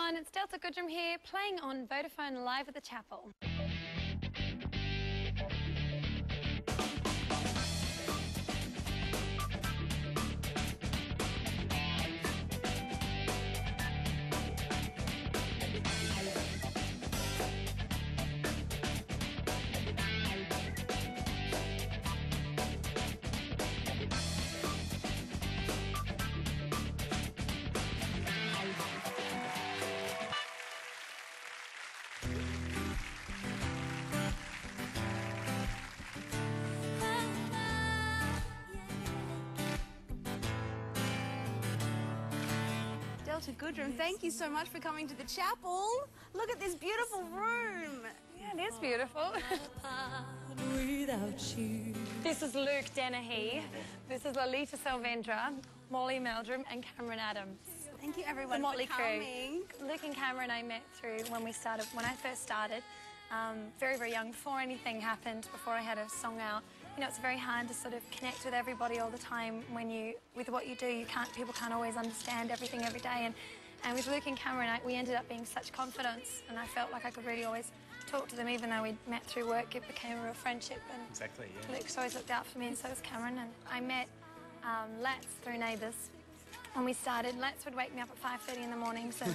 everyone, it's Delta Goodrem here, playing on Vodafone Live at the Chapel. Delta Goodrem, thank you so much for coming to the chapel. Look at this beautiful room. Yeah, it is beautiful. This is Luke Dennehy. This is Lolita Salvendra, Molly Meldrum, and Cameron Adams. Thank you, everyone, Motley for coming. Crew. Luke and Cameron I met through when I first started. Very, very young, before anything happened, before I had a song out. You know, it's very hard to sort of connect with everybody all the time when with what you do, people can't always understand everything every day. And with Luke and Cameron, we ended up being such confidence, and I felt like I could really always talk to them, even though we met through work. It became a real friendship. And exactly, yeah. Luke's always looked out for me, and so has Cameron. And I met Lats through Neighbours. And we started, Lats would wake me up at 5:30 in the morning, so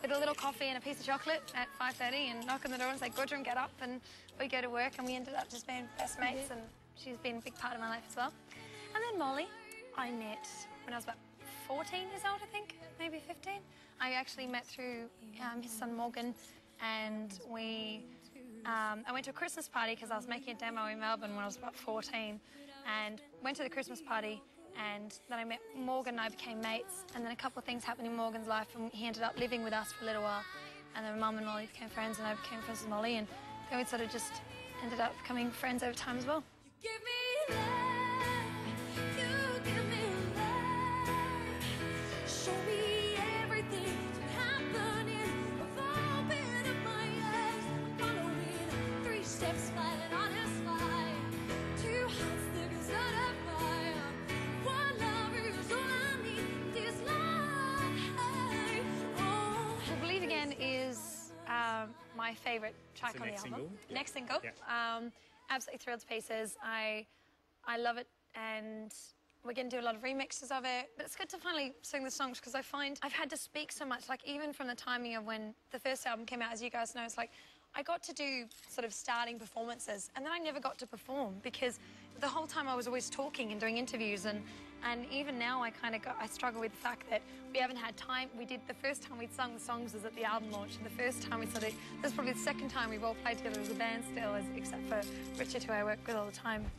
with a little coffee and a piece of chocolate at 5:30 and knock on the door and say, Goodrem, get up, and we go to work, and we ended up just being best mates, and she's been a big part of my life as well. And then Molly, I met when I was about 14 years old, I think, maybe 15. I actually met through his son Morgan, and I went to a Christmas party because I was making a demo in Melbourne when I was about 14, and went to the Christmas party. And then I met Morgan and I became mates, and then a couple of things happened in Morgan's life, and he ended up living with us for a little while, and then Mum and Molly became friends, and I became friends with Molly, and then we sort of just ended up becoming friends over time as well. You give me life, you give me life, show me everything happening, I've opened up my eyes, I'm following 3 steps, fighting honest fight, 2 hearts thick as a fire. Is my favourite track on the album. Single. Yeah. Next single. Yeah. Absolutely thrilled to pieces. I love it, and we're going to do a lot of remixes of it. But it's good to finally sing the songs, because I find I've had to speak so much, like even from the timing of when the first album came out, as you guys know, it's like I got to do sort of starting performances, and then I never got to perform because the whole time I was always talking and doing interviews, and even now I struggle with the fact that we haven't had time. The first time we'd sung the songs was at the album launch, and the first time this is probably the second time we've all played together as a band still, except for Richard, who I work with all the time.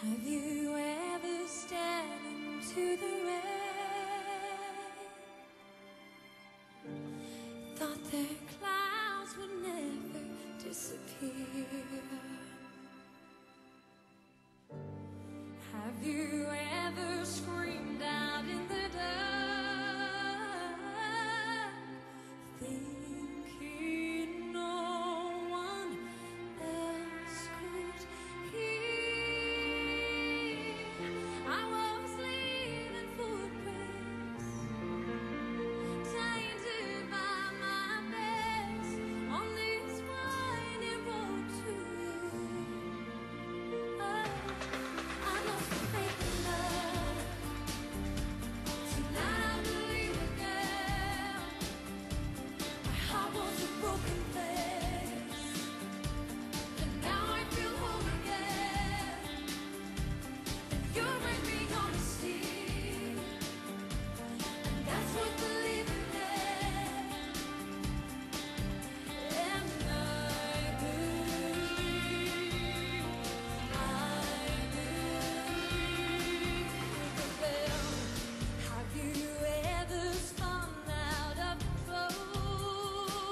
Have you ever stared into the rain, thought their clouds would never disappear? Have you ever screamed out in the dark, thinking no one else could hear? Have you ever spun out of control?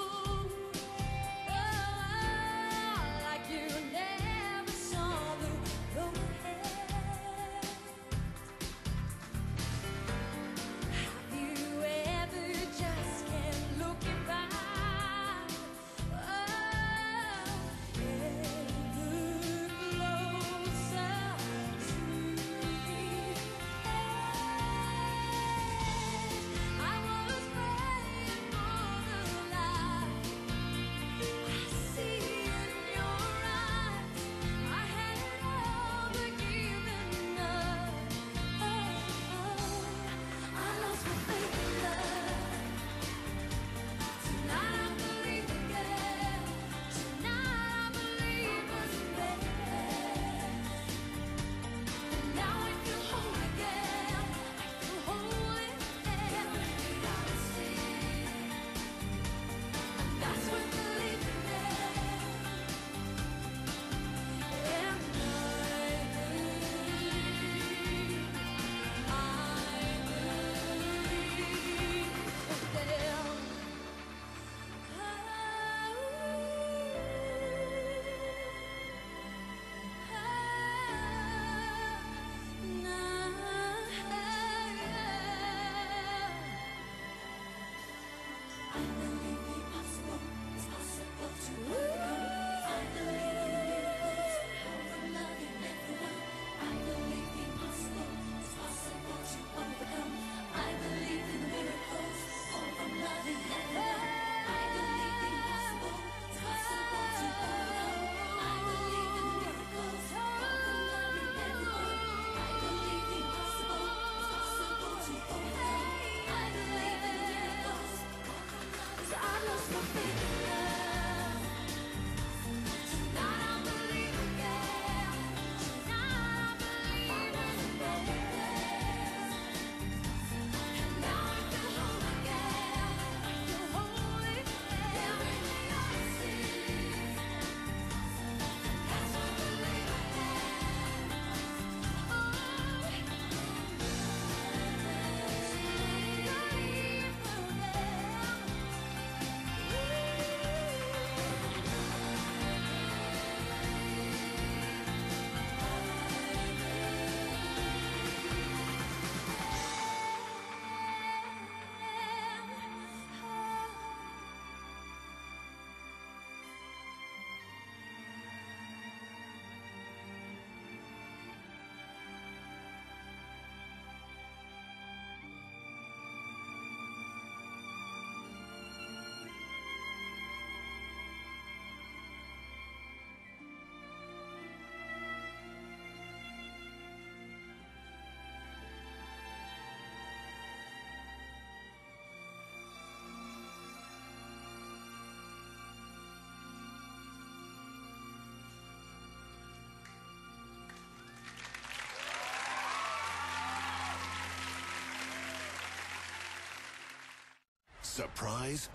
Surprise